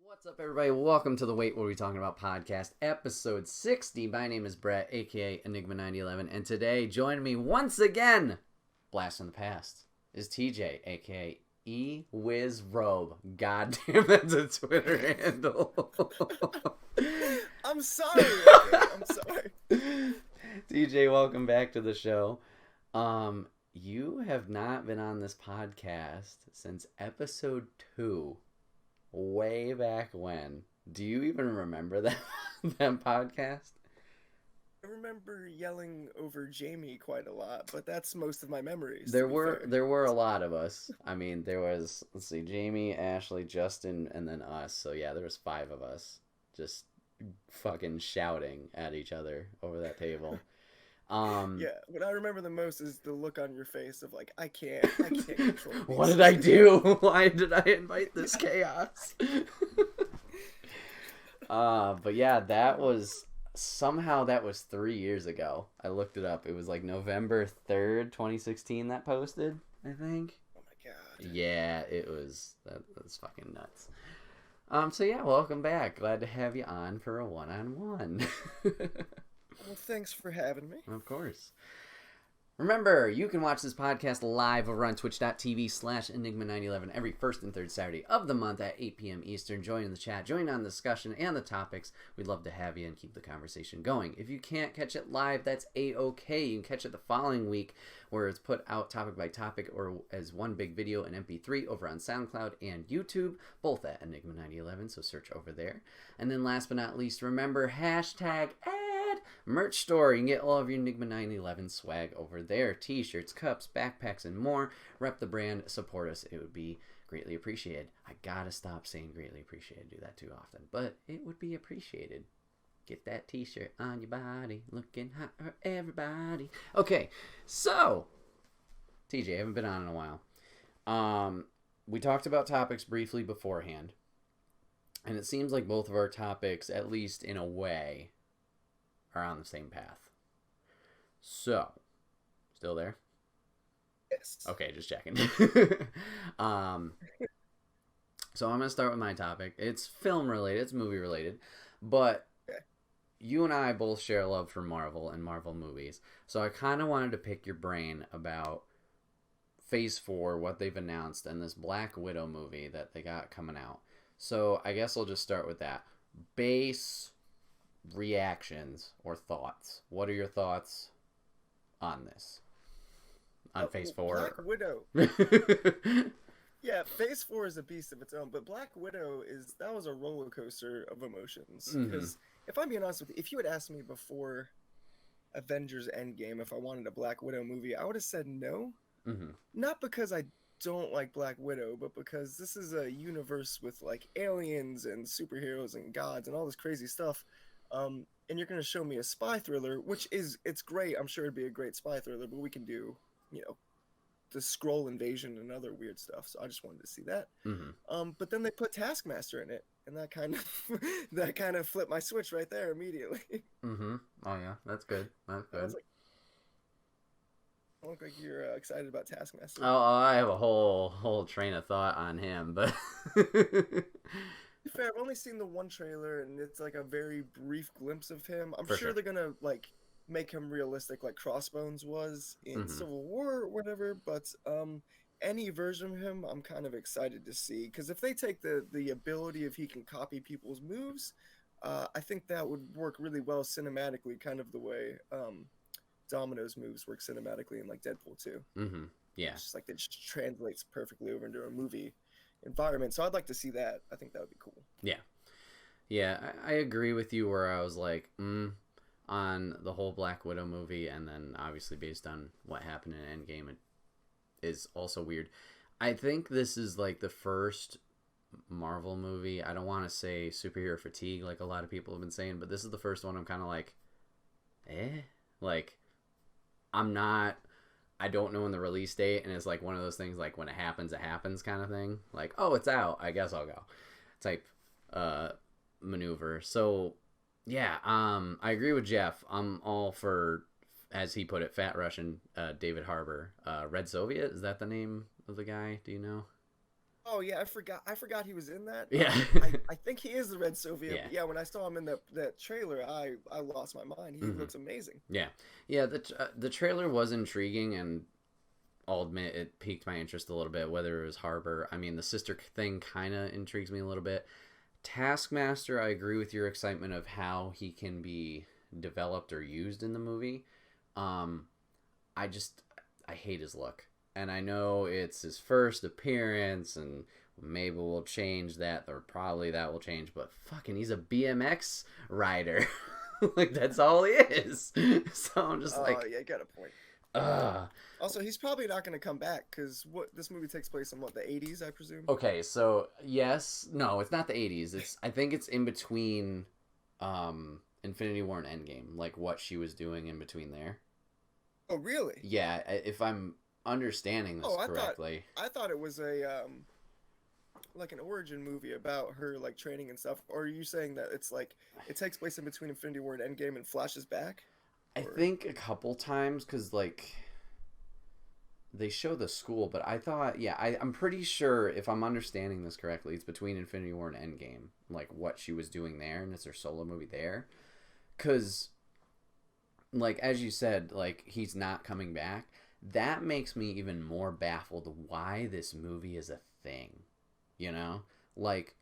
What's up, everybody? Welcome to the Wait What Are We Talking About podcast, episode 60. My name is Bret, aka Enigma 9011, and today, joining me once again, Blast in the Past, is TJ, aka E-Wiz-Robe. God damn, that's a Twitter handle. I'm sorry. Okay? I'm sorry. TJ, welcome back to the show. You have not been on this podcast since episode 2. Way back when. Do you even remember that podcast? I remember yelling over Jamie quite a lot, but that's most of my memories. There were a lot of us. I mean, there was, let's see, Jamie, Ashley, Justin, and then us. So yeah, there was 5 of us just fucking shouting at each other over that table. Yeah, what I remember the most is the look on your face of like, I can't control these. What did I do? Why did I invite this chaos? But yeah, that was 3 years ago. I looked it up. It was like November 3rd, 2016 that posted, I think. Oh my god. Yeah, that was fucking nuts. So yeah, welcome back. Glad to have you on for a one-on-one. Well, thanks for having me. Of course. Remember, you can watch this podcast live over on twitch.tv/Enigma911 every first and third Saturday of the month at 8 p.m. Eastern. Join in the chat, join on the discussion and the topics. We'd love to have you and keep the conversation going. If you can't catch it live, that's A-OK. You can catch it the following week where it's put out topic by topic or as one big video in MP3 over on SoundCloud and YouTube, both at Enigma9011, so search over there. And then last but not least, remember, hashtag merch store. You can get all of your Enigma 911 swag over there. T-shirts, cups, backpacks, and more. Rep the brand. Support us. It would be greatly appreciated. I gotta stop saying greatly appreciated. Do that too often. But it would be appreciated. Get that T-shirt on your body. Looking hot for everybody. Okay, so TJ, I haven't been on in a while. We talked about topics briefly beforehand. And it seems like both of our topics, at least in a way, are on the same path. So, still there? Yes. Okay, just checking. So I'm going to start with my topic. It's film related, it's movie related, but you and I both share a love for Marvel and Marvel movies. So I kind of wanted to pick your brain about Phase 4, what they've announced, and this Black Widow movie that they got coming out. So I guess I'll just start with that. Base reactions or thoughts. What are your thoughts on this? On Phase 4? Black Widow. Yeah, Phase 4 is a beast of its own, but Black Widow that was a roller coaster of emotions. Because if I'm being honest with you, if you had asked me before Avengers Endgame if I wanted a Black Widow movie, I would have said no. Not because I don't like Black Widow, but because this is a universe with like aliens and superheroes and gods and all this crazy stuff. And you're going to show me a spy thriller, it's great. I'm sure it'd be a great spy thriller, but we can do, the Skrull invasion and other weird stuff. So I just wanted to see that. But then they put Taskmaster in it, and that kind of flipped my switch right there immediately. Oh yeah, that's good. That's good. I was like, I look like you're excited about Taskmaster. Oh, I have a whole train of thought on him, but Fair, I've only seen the one trailer, and it's like a very brief glimpse of him. I'm For sure sure. they're gonna like make him realistic, like Crossbones was in Civil War or whatever. But any version of him, I'm kind of excited to see, because if they take the ability of he can copy people's moves, I think that would work really well cinematically, kind of the way Domino's moves work cinematically in like Deadpool 2. Yeah. It's just like it just translates perfectly over into a movie environment. So I'd like to see that. I think that would be cool. Yeah, I agree with you where I was like, on the whole Black Widow movie, and then obviously based on what happened in Endgame, it is also weird. I think this is like the first Marvel movie. I don't want to say superhero fatigue like a lot of people have been saying, but this is the first one I'm kind of like, like, I don't know when the release date, and it's like one of those things like when it happens kind of thing. Like, oh, it's out, I guess I'll go type maneuver. So yeah, I agree with Jeff. I'm all for, as he put it, Fat Russian David Harbour. Red Soviet, is that the name of the guy? Do you know? Oh yeah, I forgot he was in that. Yeah. I think he is the Red Soviet. Yeah. But yeah, when I saw him in that trailer, I lost my mind. He Mm-hmm. looks amazing. Yeah. Yeah, the trailer was intriguing, and I'll admit it piqued my interest a little bit, whether it was Harbor. I mean, the sister thing kind of intrigues me a little bit. Taskmaster, I agree with your excitement of how he can be developed or used in the movie. Um, I hate his look. And I know it's his first appearance, and maybe we'll change that, or probably that will change, but fucking, he's a BMX rider. Like, that's all he is. So I'm just like, yeah, you got a point. ugh. Also, he's probably not going to come back because what this movie takes place in the 80s, I presume. Okay, so yes, no, it's not the 80s. I think it's in between Infinity War and Endgame, like what she was doing in between there. Oh, really? Yeah, if I'm understanding this correctly. I thought it was a like an origin movie about her like training and stuff. Or are you saying that it's like it takes place in between Infinity War and Endgame and flashes back? I think a couple times, because like they show the school, but I thought, yeah, I'm pretty sure, if I'm understanding this correctly, it's between Infinity War and Endgame, like what she was doing there, and it's her solo movie there. Because, like, as you said, like, he's not coming back. That makes me even more baffled why this movie is a thing. You know? Like,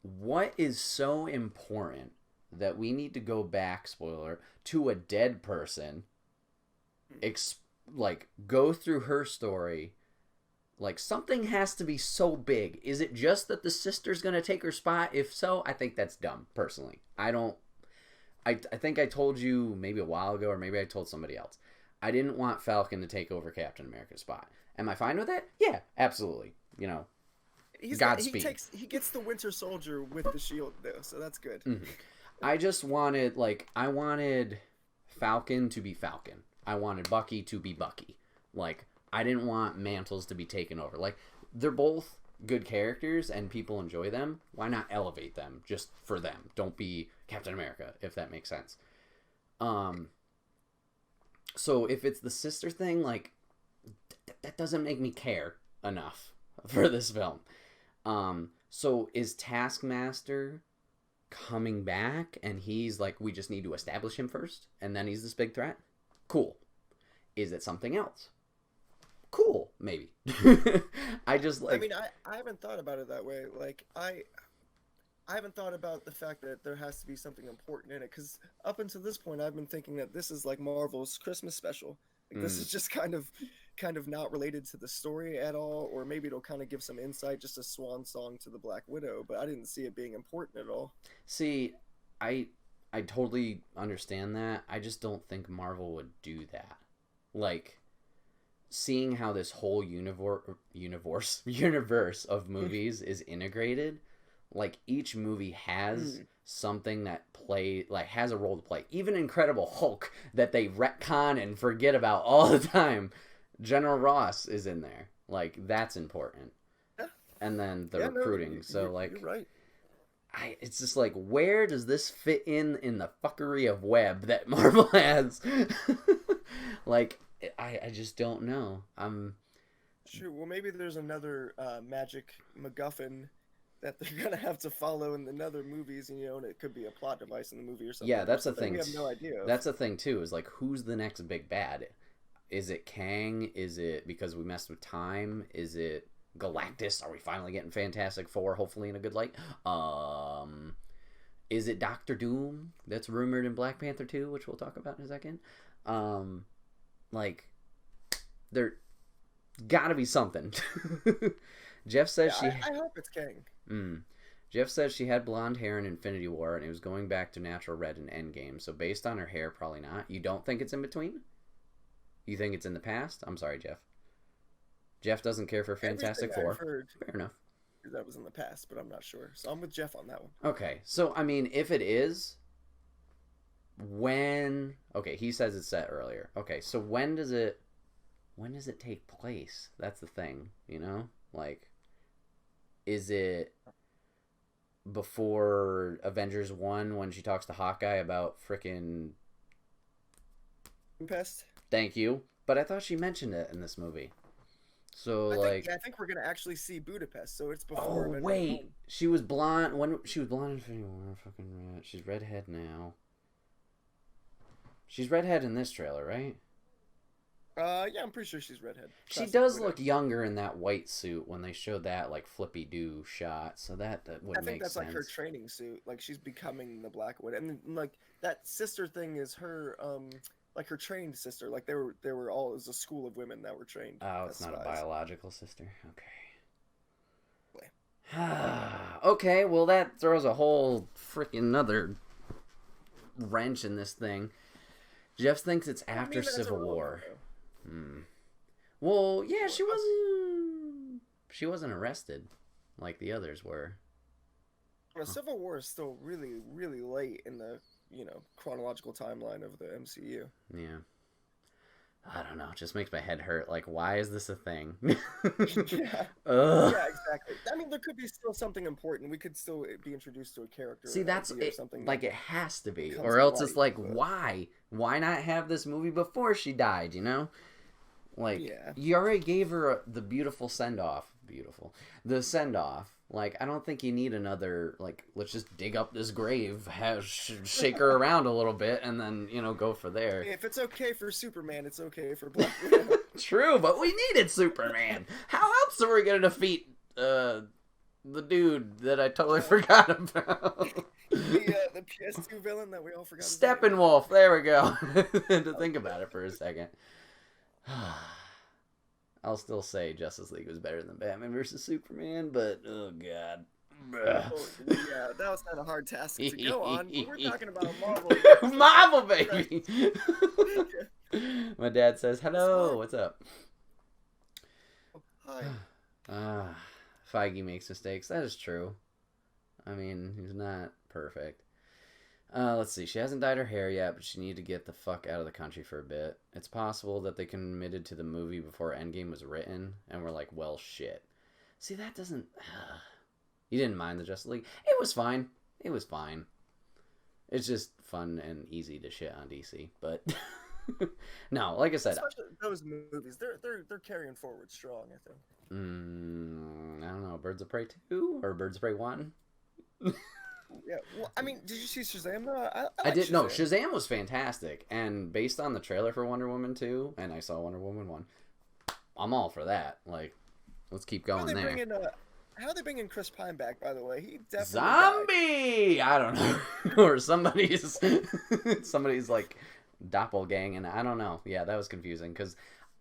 what is so important that we need to go back, spoiler, to a dead person, like, go through her story? Like, something has to be so big. Is it just that the sister's gonna take her spot? If so, I think that's dumb, personally. I think I told you maybe a while ago, or maybe I told somebody else. I didn't want Falcon to take over Captain America's spot. Am I fine with it? Yeah, absolutely. You know, Godspeed. He gets the Winter Soldier with the shield, though, so that's good. Mm-hmm. I wanted Falcon to be Falcon. I wanted Bucky to be Bucky. Like, I didn't want mantles to be taken over. Like, they're both good characters and people enjoy them. Why not elevate them just for them? Don't be Captain America, if that makes sense. So if it's the sister thing, like, that doesn't make me care enough for this film. So is Taskmaster coming back and he's like, we just need to establish him first and then he's this big threat? Cool. Is it something else? Cool, maybe. I mean, I haven't thought about it that way. Like, I haven't thought about the fact that there has to be something important in it, because up until this point, I've been thinking that this is like Marvel's Christmas special. Like, this is just kind of not related to the story at all, or maybe it'll kind of give some insight, just a swan song to the Black Widow. But I didn't see it being important at all. See, I totally understand that. I just don't think Marvel would do that. Like, seeing how this whole universe of movies is integrated, like, each movie has something that has a role to play. Even Incredible Hulk, that they retcon and forget about all the time, General Ross is in there. Like, that's important. Yeah. And then the recruiting. You're right. It's just like, where does this fit in the fuckery of web that Marvel has? Like, I just don't know. Sure. Well, maybe there's another magic MacGuffin that they're gonna have to follow in another movies, and it could be a plot device in the movie or something. Yeah, that's the thing. We have no idea. That's the thing too. Is like, who's the next big bad? Is it Kang? Is it because we messed with time? Is it Galactus? Are we finally getting Fantastic Four? Hopefully in a good light. Is it Doctor Doom? That's rumored in Black Panther 2, which we'll talk about in a second. Like, there gotta be something. Jeff says I hope it's Kang. Jeff says she had blonde hair in Infinity War and it was going back to natural red in Endgame. So based on her hair, probably not. You don't think it's in between? You think it's in the past? I'm sorry, Jeff. Jeff doesn't care for Fantastic Four. Fair enough. That was in the past, but I'm not sure. So I'm with Jeff on that one. Okay, so I mean, if it is, when? Okay, he says it's set earlier. Okay, so when does it take place? That's the thing, Like, is it before Avengers 1 when she talks to Hawkeye about frickin' Pest? Thank you. But I thought she mentioned it in this movie. So I think we're gonna actually see Budapest. So it's before oh Avengers wait, 1. she was blonde when she was blonde in Infinity War. Fucking red. She's redhead now. She's redhead in this trailer, right? Yeah, I'm pretty sure she's redhead. She Classic does Widow. look younger in that white suit when they showed that like flippy do shot, so that would I make think that's sense. like her training suit. Like she's becoming the Black Widow, and like that sister thing is her, like her trained sister. Like they were all, it was a school of women that were trained. Oh, as it's not a spies. biological sister. Wait. Okay. Okay, well that throws a whole freaking another wrench in this thing. Jeff thinks it's after Civil War. Well, yeah, she wasn't arrested like the others were. Well, Civil War is still really, really late in the chronological timeline of the MCU. Yeah. I don't know. It just makes my head hurt. Like, why is this a thing? Yeah. Yeah, exactly. I mean, there could be still something important. We could still be introduced to a character. See, that's or it. something Like, it has to be, comes or to else it's light, like, but- why? Why not have this movie before she died? You know, like Yeah. you already gave her the beautiful send off. The send off. Like, I don't think you need another. Like, let's just dig up this grave, shake her around a little bit, and then go for there. If it's okay for Superman, it's okay for Black Widow. True, but we needed Superman. How else are we gonna defeat the dude that I totally forgot about? the PS2 villain that we all forgot. Steppenwolf. There we go. To think about it for a second. I'll still say Justice League was better than Batman versus Superman, but oh god. Oh, yeah, that was kind of a hard task to go on. We're talking about Marvel. Marvel, baby. My dad says hello. What's up? Hi. Feige makes mistakes. That is true. I mean, he's not perfect. Let's see. She hasn't dyed her hair yet, but she needed to get the fuck out of the country for a bit. It's possible that they committed to the movie before Endgame was written, and were like, well, shit. See, that doesn't... You didn't mind the Justice League? It was fine. It was fine. It's just fun and easy to shit on DC, but... No, like I said... Especially those movies. They're carrying forward strong, I think. I don't know. Birds of Prey 2? Or Birds of Prey 1? Yeah, well, I mean, did you see Shazam though? I did. Shazam. No, Shazam was fantastic, and based on the trailer for Wonder Woman 2, and I saw Wonder Woman 1, I'm all for that. Like, let's keep going there. How are they bringing Chris Pine back? By the way, he definitely zombie. Died. I don't know, or somebody's like doppelgang, I don't know. Yeah, that was confusing because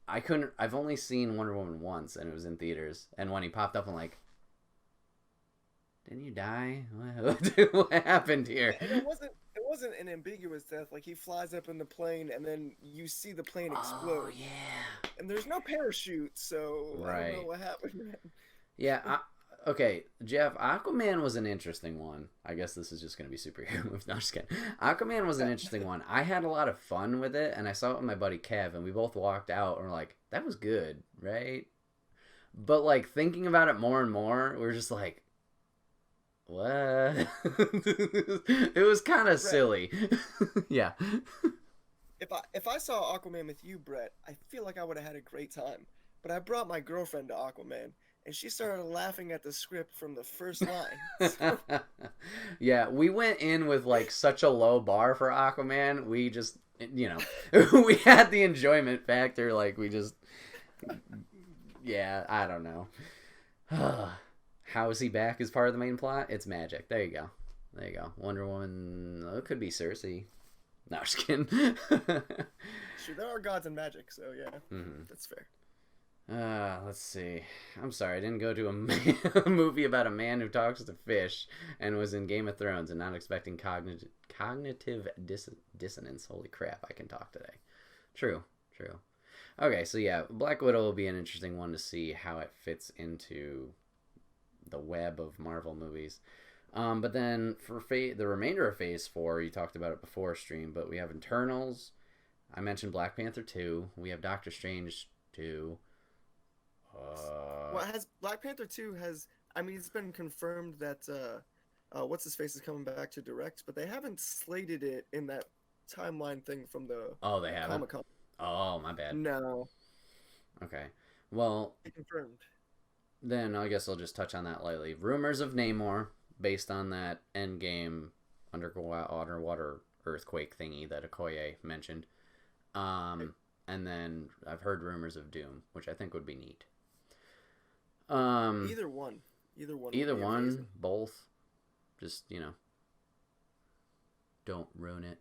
I've only seen Wonder Woman once, and it was in theaters, and when he popped up, I'm like, didn't you die? What happened here? And it wasn't an ambiguous death. Like, he flies up in the plane, and then you see the plane explode. Oh, yeah. And there's no parachute, so right. I don't know what happened. Yeah. Okay, Jeff. Aquaman was an interesting one. I guess this is just gonna be superhero movies. No, I'm just kidding. Aquaman was an interesting one. I had a lot of fun with it, and I saw it with my buddy Kev, and we both walked out and were like, "That was good, right?" But like thinking about it more and more, we're just like, what? It was kind of silly. Yeah. If I saw Aquaman with you, Brett, I feel like I would have had a great time. But I brought my girlfriend to Aquaman, and she started laughing at the script from the first line. So... Yeah, we went in with like such a low bar for Aquaman. We just, we had the enjoyment factor. Like we just, yeah, I don't know. How is he back as part of the main plot? It's magic. There you go. Wonder Woman. It could be Cersei. No, just kidding. Sure, there are gods and magic, so yeah, that's fair. Let's see. I'm sorry, I didn't go to a movie about a man who talks to fish and was in Game of Thrones and not expecting cognitive dissonance. Holy crap, I can talk today. True. Okay, so yeah, Black Widow will be an interesting one to see how it fits into the web of Marvel movies. But then for the remainder of Phase 4, you talked about it before stream, but we have Eternals. I mentioned Black Panther 2. We have Doctor Strange 2. Has Black Panther 2 has... I mean, it's been confirmed that what's-his-face is coming back to direct, but they haven't slated it in that timeline thing from the they haven't? Comic-Con. Oh, my bad. No. Okay. Well, Confirmed. then I guess I'll just touch on that lightly. Rumors of Namor, based on that Endgame underwater earthquake thingy that Okoye mentioned. And then I've heard rumors of Doom, which I think would be neat. Either one. Either would be one, amazing. both. Just, don't ruin it.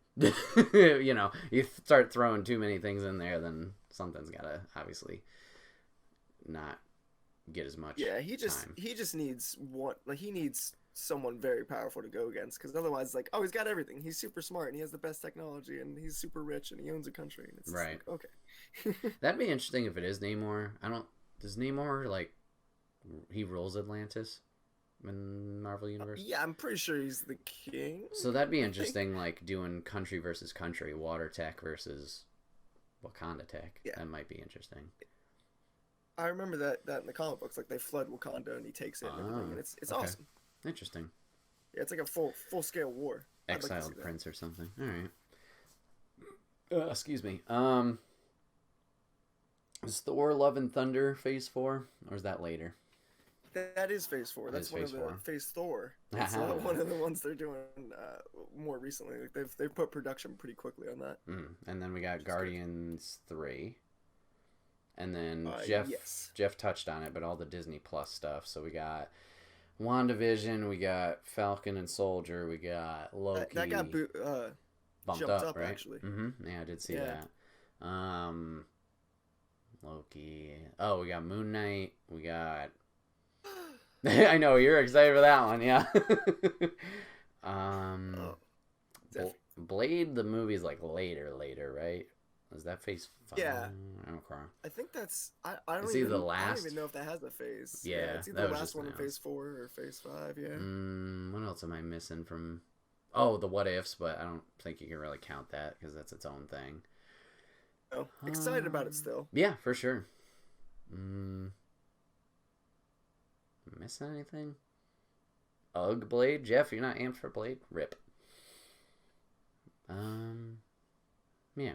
You start throwing too many things in there, then something's gotta obviously not get as much. Yeah, he just time. needs one. Like he needs someone very powerful to go against, because otherwise, like, oh, he's got everything. He's super smart and he has the best technology and he's super rich and he owns a country. And it's just Right. like, okay. That'd be interesting if it is Namor. Does Namor, like, he rules Atlantis in Marvel Universe? Yeah, I'm pretty sure he's the king. So that'd be interesting, like doing country versus country, water tech versus Wakanda tech. Yeah, That might be interesting. I remember that in the comic books, like they flood Wakanda and he takes it and everything, and it's okay. awesome. Interesting. Yeah, it's like a full scale war. Exiled prince or something. All right. Excuse me. Is Thor: Love and Thunder Phase 4, or is that later? That is Phase 4. That's one of the Phase Thor. That's one of the ones they're doing more recently. Like they've put production pretty quickly on that. And then we got Guardians 3. And then yes. Jeff touched on it, but all the Disney Plus stuff. So we got WandaVision, we got Falcon and Soldier, we got Loki. That got bumped up, right? Actually. Yeah, I did see that. Loki. Oh, we got Moon Knight. We got. I know you're excited for that one, yeah. Blade, the movie's like later, right? Is that Phase 5? Yeah. Okay. I think that's. I don't even know if that has a phase. Yeah, it's either the last one in Phase 4 or Phase 5. Yeah. What else am I missing from? Oh, the What Ifs, but I don't think you can really count that because that's its own thing. Oh, excited about it still. Yeah, for sure. Missing anything? Ugh, Blade? Jeff, you're not amped for Blade? Rip. Yeah.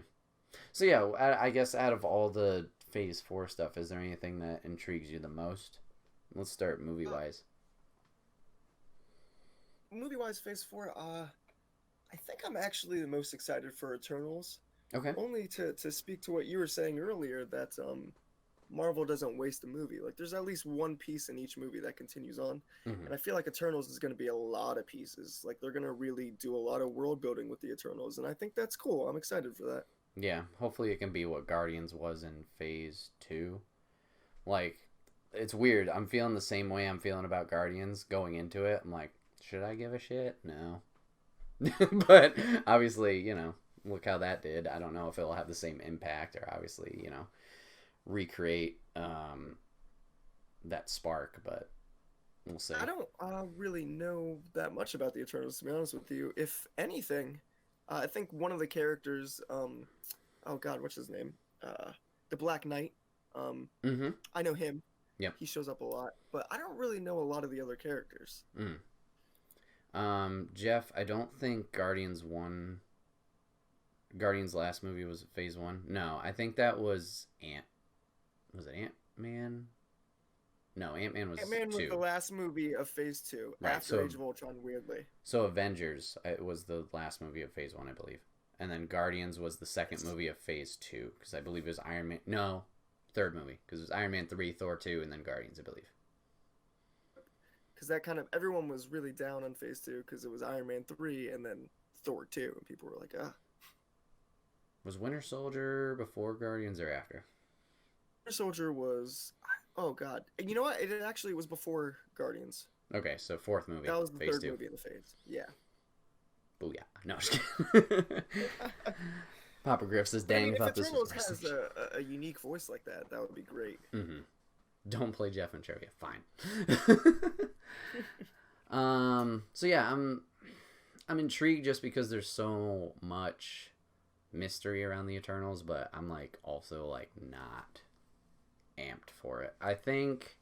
So yeah, I guess out of all the Phase 4 stuff, is there anything that intrigues you the most? Let's start movie-wise. Movie-wise, Phase 4, I think I'm actually the most excited for Eternals. Okay. Only to speak to what you were saying earlier, that Marvel doesn't waste a movie. Like, there's at least one piece in each movie that continues on. Mm-hmm. And I feel like Eternals is going to be a lot of pieces. Like, they're going to really do a lot of world building with the Eternals. And I think that's cool. I'm excited for that. Yeah, hopefully it can be what Guardians was in Phase 2. Like, it's weird. I'm feeling the same way I'm feeling about Guardians going into it. I'm like, should I give a shit? No. But, obviously, look how that did. I don't know if it'll have the same impact or obviously, recreate that spark, but we'll see. I don't really know that much about the Eternals, to be honest with you. If anything, I think one of the characters, oh god, what's his name? The Black Knight. I know him. Yep. He shows up a lot, but I don't really know a lot of the other characters. Jeff, I don't think Guardians last movie was Phase 1. No, I think that was Was it Ant-Man? No, Ant-Man was Ant-Man was 2. the last movie of Phase 2, right, after Age of Ultron, weirdly. So Avengers was the last movie of Phase 1, I believe. And then Guardians was the second movie of Phase 2, because I believe it was Iron Man... No, third movie, because it was Iron Man 3, Thor 2, and then Guardians, I believe. Because that kind of... Everyone was really down on Phase 2, because it was Iron Man 3, and then Thor 2, and people were like, ah. Was Winter Soldier before Guardians or after? Winter Soldier was... Oh, God. And you know what? It actually was before Guardians. Okay, so fourth movie. That was the Phase third 2. movie in the Phase. Yeah. Booyah. No, just kidding. Papa Griff says, dang, if thought this was has a unique voice like that, that would be great. Mm-hmm. Don't play Jeff and trivia. Fine. So yeah, I'm intrigued just because there's so much mystery around the Eternals, but I'm like also like not amped for it. I think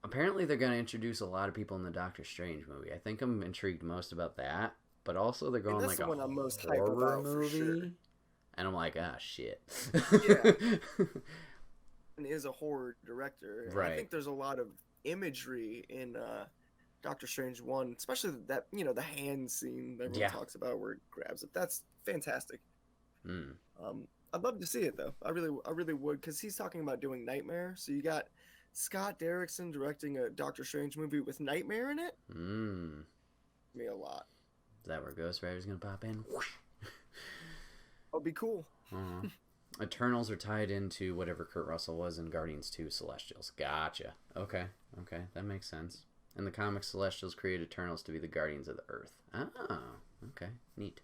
apparently they're going to introduce a lot of people in the Doctor Strange movie. I think I'm intrigued most about that, but also they're going like a horror movie. Sure. And I'm like, ah, shit. Yeah. And is a horror director. And Right. I think there's a lot of imagery in Doctor Strange 1, especially that, the hand scene that everyone talks about where it grabs it. That's fantastic. Mm. I'd love to see it though. I really would, because he's talking about doing Nightmare. So you got Scott Derrickson directing a Doctor Strange movie with Nightmare in it. Me a lot. Is that where Ghost Rider's gonna pop in? That'll be cool. Eternals are tied into whatever Kurt Russell was in Guardians 2 Celestials. Gotcha. Okay, that makes sense. In the comics, Celestials create Eternals to be the guardians of the Earth. Oh, okay. Neat.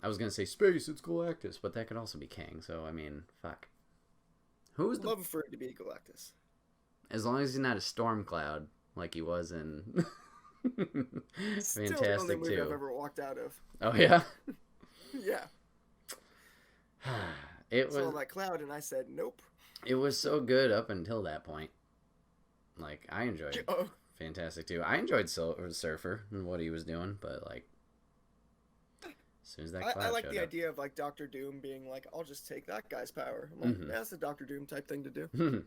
I was gonna say space, it's Galactus, but that could also be Kang, so I mean, fuck. I'd love for it to be Galactus. As long as he's not a storm cloud like he was in Fantastic Still the only movie 2. I've ever walked out of. Oh yeah? Yeah. It Saw was that cloud and I said nope. It was so good up until that point. Like, I enjoyed Fantastic 2. I enjoyed Surfer and what he was doing, but like as soon as that cloud I like showed the up. idea of like Doctor Doom being like, I'll just take that guy's power. I'm like, that's a Doctor Doom type thing to do.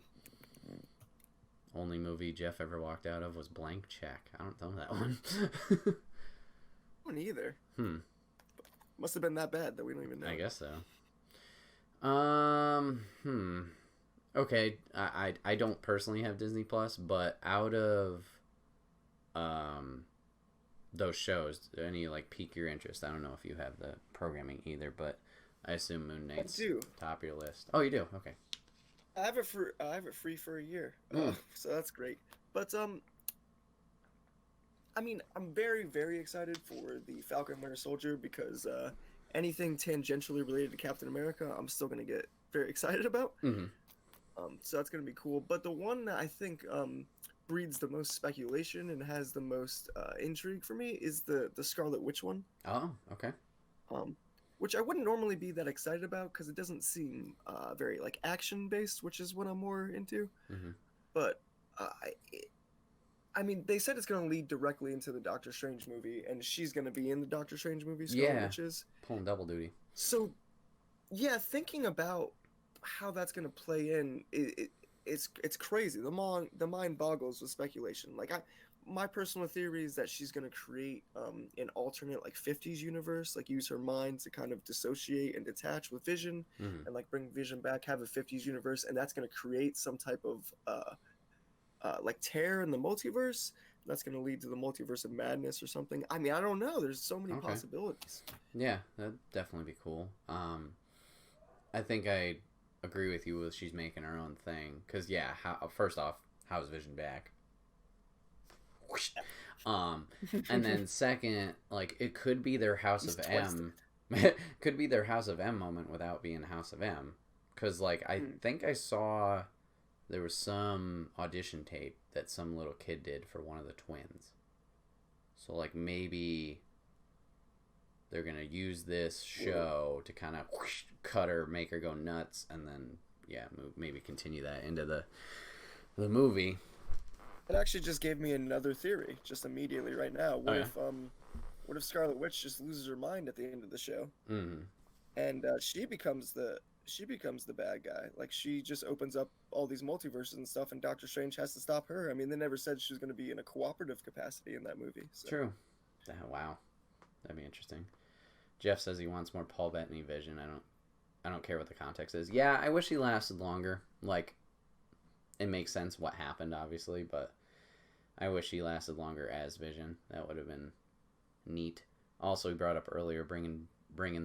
Only movie Jeff ever walked out of was Blank Check. I don't know that one. One either. Must have been that bad that we don't even know. I guess so. Okay, I don't personally have Disney Plus, but out of those shows, any like pique your interest? I don't know if you have the programming either, but I assume Moon Knight's top of your list. Oh, you do? Okay. I have it free for a year, so that's great. But I mean, I'm very, very excited for the Falcon Winter Soldier because anything tangentially related to Captain America, I'm still gonna get very excited about. So that's gonna be cool. But the one that I think breeds the most speculation and has the most intrigue for me is the Scarlet Witch one. Oh, okay. Which I wouldn't normally be that excited about because it doesn't seem very like action based, which is what I'm more into. But I mean, they said it's going to lead directly into the Doctor Strange movie, and she's going to be in the Doctor Strange movie. Scarlet Witch is pulling double duty. So, yeah, thinking about how that's going to play in, it's crazy. The mind boggles with speculation. Like my personal theory is that she's going to create an alternate like 50s universe, like use her mind to kind of dissociate and detach with Vision and like bring Vision back, have a 50s universe, and that's going to create some type of like tear in the multiverse. That's going to lead to the multiverse of madness or something. I mean, I don't know. There's so many possibilities. Yeah, that'd definitely be cool. I think I agree with you with she's making her own thing. Because, yeah, first off, how's Vision back? And then second, like, it could be their House of M. Could be their House of M moment without being House of M. Because, like, I think I saw there was some audition tape that some little kid did for one of the twins. So, like, maybe they're going to use this show to kind of cut her, make her go nuts, and then, yeah, maybe continue that into the movie. It actually just gave me another theory, just immediately right now. What if Scarlet Witch just loses her mind at the end of the show, and she becomes the bad guy? Like she just opens up all these multiverses and stuff, and Doctor Strange has to stop her. I mean, they never said she was going to be in a cooperative capacity in that movie. So. True. Wow, that'd be interesting. Jeff says he wants more Paul Bettany Vision. I don't care what the context is. Yeah, I wish he lasted longer. Like, it makes sense what happened, obviously, but I wish he lasted longer as Vision. That would have been neat. Also, he brought up earlier bringing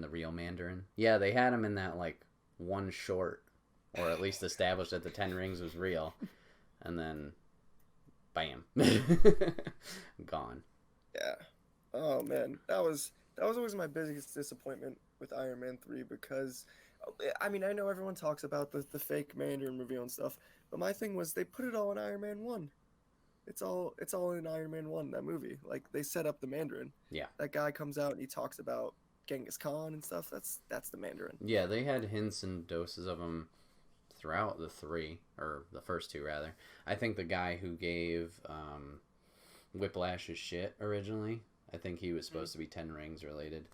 the real Mandarin. Yeah, they had him in that, like, one short, or at least established that the 10 Rings was real, and then, bam. Gone. Yeah. Oh, man. That was always my biggest disappointment with Iron Man 3 because, I mean, I know everyone talks about the fake Mandarin reveal and stuff, but my thing was they put it all in Iron Man 1. It's all in Iron Man 1, that movie. Like, they set up the Mandarin. Yeah. That guy comes out and he talks about Genghis Khan and stuff. That's the Mandarin. Yeah, they had hints and doses of him throughout the three, or the first two, rather. I think the guy who gave Whiplash his shit originally, I think he was supposed to be 10 Rings related.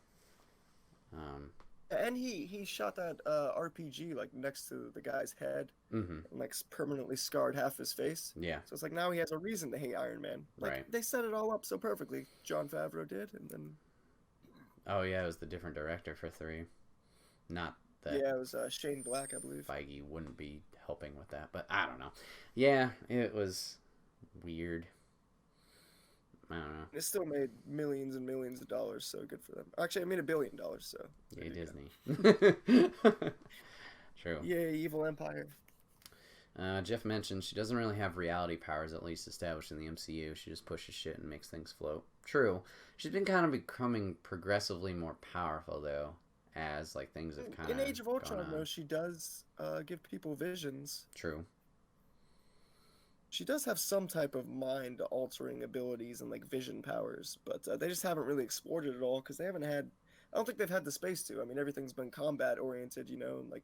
And he shot that RPG like next to the guy's head, Mm-hmm. and like permanently scarred half his face. Yeah. So it's like now he has a reason to hate Iron Man. Like Right. they set it all up so perfectly. Jon Favreau did, and then Oh yeah, it was the different director for 3. Not that yeah, it was Shane Black, I believe. Feige wouldn't be helping with that, but I don't know. Yeah, it was weird. I don't know. It still made millions and millions of dollars, so good for them. Actually, it made $1 billion, so. Yay, Disney. True. Yay, evil empire. Jeff mentioned she doesn't really have reality powers, at least established in the MCU. She just pushes shit and makes things float. True. She's been kind of becoming progressively more powerful, though, as like things have kind of. In Age of Ultron, though, she does give people visions. True. She does have some type of mind-altering abilities and like vision powers, but they just haven't really explored it at all because they haven't had. I don't think they've had the space to. I mean, everything's been combat-oriented, you know, and like.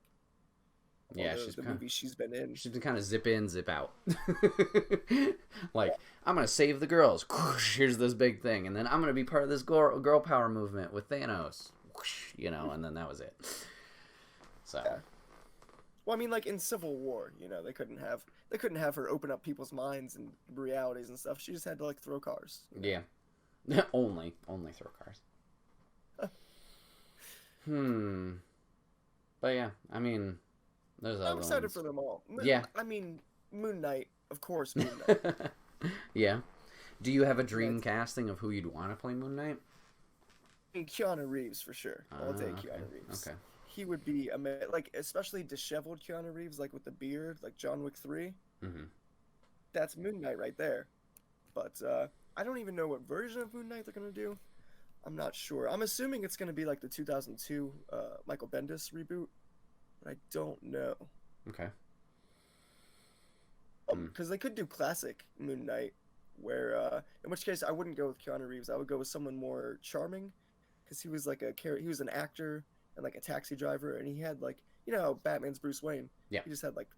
Yeah, the movies she's been in. She's been kind of zip in, zip out. Like, I'm gonna save the girls. Here's this big thing, and then I'm gonna be part of this girl power movement with Thanos. You know, and then that was it. So. Yeah. Well, I mean, like in Civil War, you know, they couldn't have her open up people's minds and realities and stuff. She just had to like throw cars. Yeah. only throw cars. But yeah, I mean, there's other I'm excited ones. for them all. Yeah. I mean, Moon Knight, of course, Moon Knight. Yeah. Do you have a dream casting of who you'd want to play Moon Knight? I mean, Keanu Reeves for sure. I'll take Okay. Keanu Reeves. Okay. He would be like, especially disheveled Keanu Reeves, like with the beard, like John Wick 3. Mm-hmm. That's Moon Knight right there. But I don't even know what version of Moon Knight they're gonna do. I'm not sure. I'm assuming it's gonna be like the 2002 Michael Bendis reboot, but I don't know. Okay. Because they could do classic Moon Knight, where in which case I wouldn't go with Keanu Reeves. I would go with someone more charming, because he was like he was an actor and like a taxi driver, and he had like, you know, Batman's Bruce Wayne. Yeah. He just had like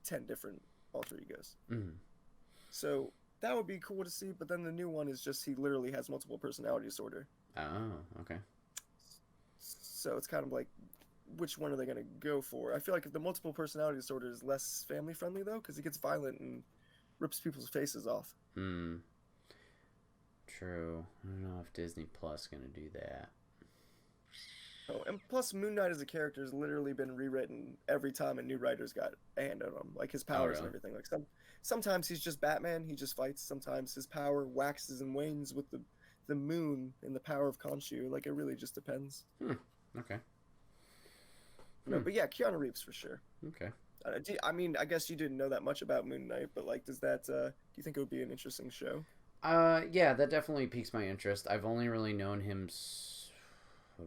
10 different alter egos. Mm-hmm. So that would be cool to see. But then the new one is just he literally has multiple personality disorder. Oh, okay. So it's kind of like, which one are they going to go for? I feel like if the multiple personality disorder is less family friendly though, because he gets violent and rips people's faces off. True. I don't know if Disney Plus is gonna do that. Oh, and plus Moon Knight as a character has literally been rewritten every time a new writer's got a hand on him, like his powers and everything. Like sometimes he's just Batman, he just fights. Sometimes his power waxes and wanes with the moon and the power of Khonshu. Like it really just depends. Okay. No, but yeah, Keanu Reeves for sure. Okay. I mean, I guess you didn't know that much about Moon Knight, but like, does that? Do you think it would be an interesting show? Yeah, that definitely piques my interest. I've only really known him.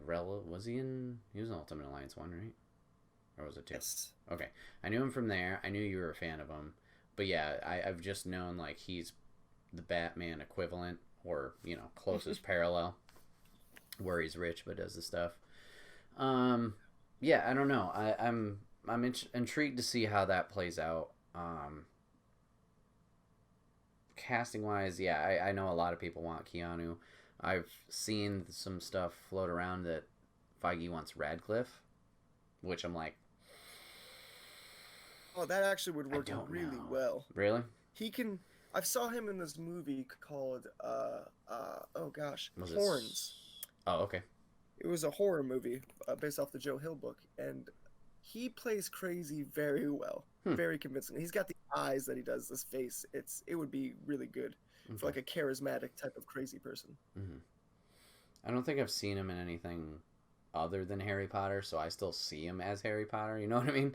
Was he in? He was in Ultimate Alliance 1, right? Or was it 2? Yes. Okay, I knew him from there. I knew you were a fan of him, but yeah, I've just known like he's the Batman equivalent, or you know, closest parallel, where he's rich but does the stuff. Yeah, I don't know. I'm intrigued to see how that plays out. Casting wise, yeah, I know a lot of people want Keanu. I've seen some stuff float around that Feige wants Radcliffe, which I'm like, oh, that actually would work really well. Really? He can. I saw him in this movie called oh gosh, Was Horns. Oh, okay. It was a horror movie based off the Joe Hill book, and he plays crazy very well, very convincing. He's got the eyes that he does, this face. It would be really good for like a charismatic type of crazy person. Mm-hmm. I don't think I've seen him in anything other than Harry Potter, so I still see him as Harry Potter. You know what I mean?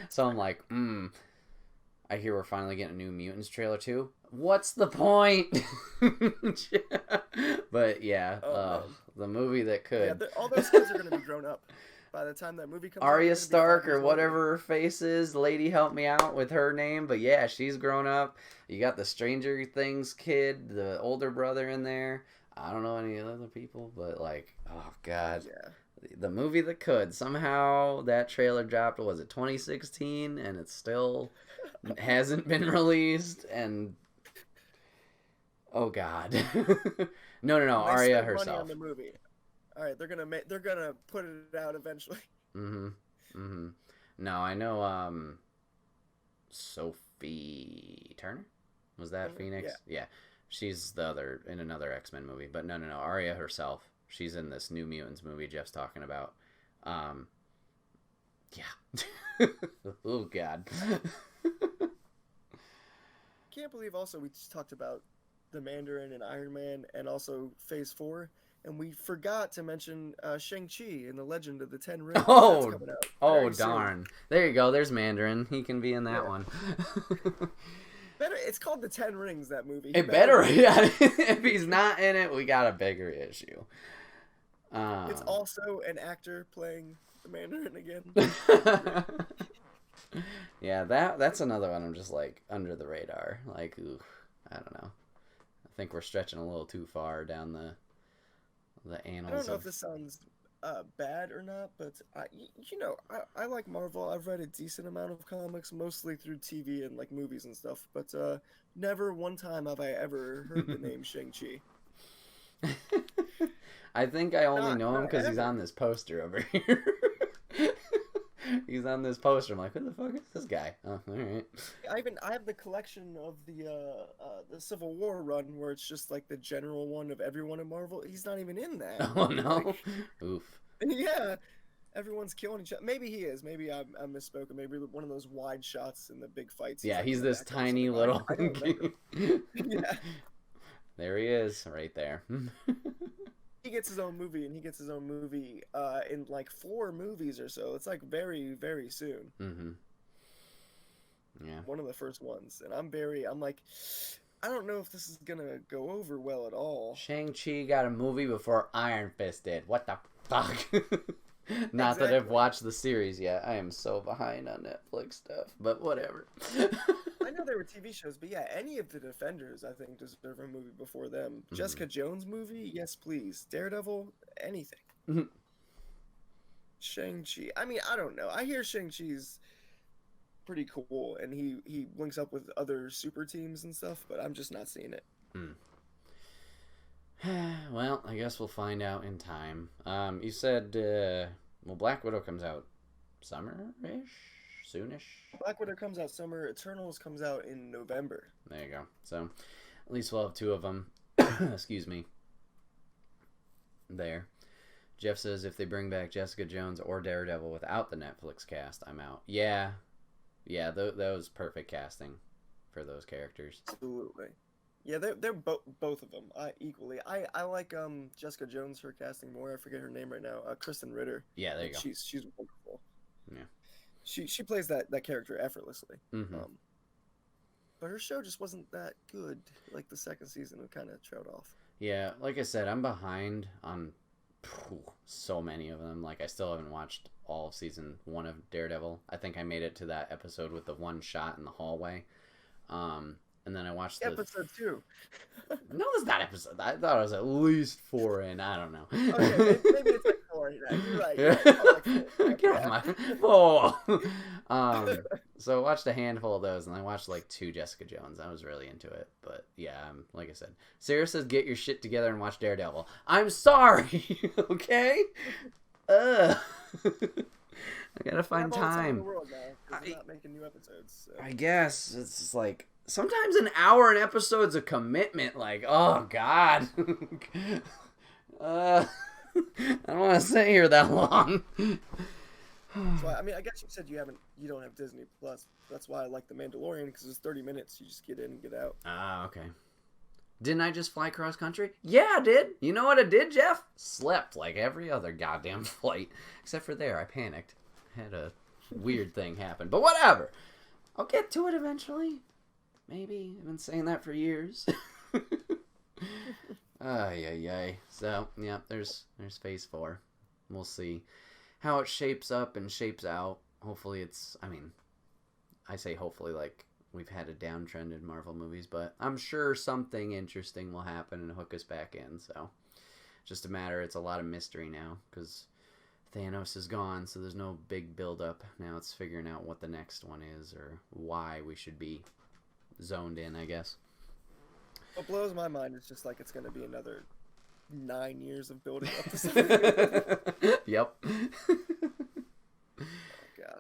So I'm like, I hear we're finally getting a new Mutants trailer too. What's the point? But yeah, the movie that could. Yeah, all those kids are going to be grown up by the time that movie comes out. Arya Stark or whatever her face is. Lady, help me out with her name. But yeah, she's grown up. You got the Stranger Things kid, the older brother in there. I don't know any other people, but like, oh god. Yeah. The movie that could. Somehow that trailer dropped, was it 2016? And it still hasn't been released. And oh god. No, Arya herself. On the movie. All right, they're gonna put it out eventually. Mm-hmm. Mm-hmm. No, I know. Sophie Turner, was that Yeah. Phoenix? Yeah, she's the other in another X-Men movie. But no, Arya herself. She's in this New Mutants movie Jeff's talking about. Um, yeah. Oh God. Can't believe also we just talked about the Mandarin and Iron Man and also Phase 4, and we forgot to mention Shang-Chi and the Legend of the Ten Rings. That's Oh, coming out oh very soon. darn! There you go. There's Mandarin. He can be in that Yeah. one. Better, it's called the Ten Rings, that movie. It better. Yeah. If he's not in it, we got a bigger issue. It's also an actor playing the Mandarin again. Yeah, that's another one. I'm just like under the radar. Like, ooh, I don't know. I think we're stretching a little too far down the annals. I don't know if this sounds bad or not, but I like Marvel. I've read a decent amount of comics, mostly through TV and like movies and stuff. But never one time have I ever heard the name Shang-Chi. I think I only Not- know him not because he's ever. on this poster over here. He's on this poster. I'm like, who the fuck is this guy? Oh, all right. I have the collection of the Civil War run where it's just like the general one of everyone in Marvel. He's not even in that. Oh no. Like, Oof. yeah, everyone's killing each other. Maybe he is. Maybe I'm misspoken. Maybe one of those wide shots in the big fights. Yeah, like, he's in the this background or tiny something. little. I don't remember. Yeah, There he is, right there. he gets his own movie, and he gets his own movie in like 4 movies or so. It's like very, very soon. Mm-hmm. Yeah. One of the first ones, and I'm like, I don't know if this is gonna go over well at all. Shang-Chi got a movie before Iron Fist did. What the fuck? Not that I've Exactly. watched the series yet. I am so behind on Netflix stuff, but whatever. I know there were TV shows, but yeah, any of the Defenders, I think, deserve a movie before them. Mhm. Jessica Jones movie, yes, please. Daredevil, anything. Mhm. Shang-Chi. I mean, I don't know. I hear Shang-Chi's pretty cool, and he links up with other super teams and stuff, but I'm just not seeing it. Well, I guess we'll find out in time. You said, well, Black Widow comes out summer-ish? Soonish? Black Widow comes out summer. Eternals comes out in November. There you go. So, at least we'll have 2 of them. Excuse me. There. Jeff says if they bring back Jessica Jones or Daredevil without the Netflix cast, I'm out. Yeah. Yeah, that was perfect casting for those characters. Absolutely. Yeah, they're both of them. Equally. I like Jessica Jones, her casting more. I forget her name right now. Kristen Ritter. Yeah, there you go. She's wonderful. Yeah. She plays that character effortlessly. Mm-hmm. But her show just wasn't that good. Like the second season, it kind of trailed off. Yeah, like I said, I'm behind on so many of them. Like I still haven't watched all of season 1 of Daredevil. I think I made it to that episode with the one shot in the hallway. And then I watched episode 2. No, that's not episode. I thought it was at least 4 in. I don't know. Okay, maybe it's like 4. You're right. Like Get off my. Whoa. So I watched a handful of those, and I watched like 2 Jessica Jones. I was really into it, but yeah, like I said, Sarah says get your shit together and watch Daredevil. I'm sorry. Okay. I gotta find time. They're not making new episodes. So. I guess it's just like sometimes an hour an episode's a commitment. Like, oh god. I don't want to sit here that long. So, I mean, I guess you said you don't have Disney Plus. That's why I like The Mandalorian, because it's 30 minutes. You just get in and get out. Ah, okay. Didn't I just fly cross country? Yeah, I did. You know what I did, Jeff? Slept like every other goddamn flight. Except for there, I panicked. Had a weird thing happen. But whatever. I'll get to it eventually. Maybe. I've been saying that for years. Ay. So, yeah, there's phase 4. We'll see how it shapes up and shapes out. Hopefully I say hopefully like we've had a downtrend in Marvel movies, but I'm sure something interesting will happen and hook us back in. So, just it's a lot of mystery now because Thanos is gone, so there's no big build-up. Now it's figuring out what the next one is or why we should be zoned in, I guess. What blows my mind is just like it's going to be another 9 years of building up to something. Yep.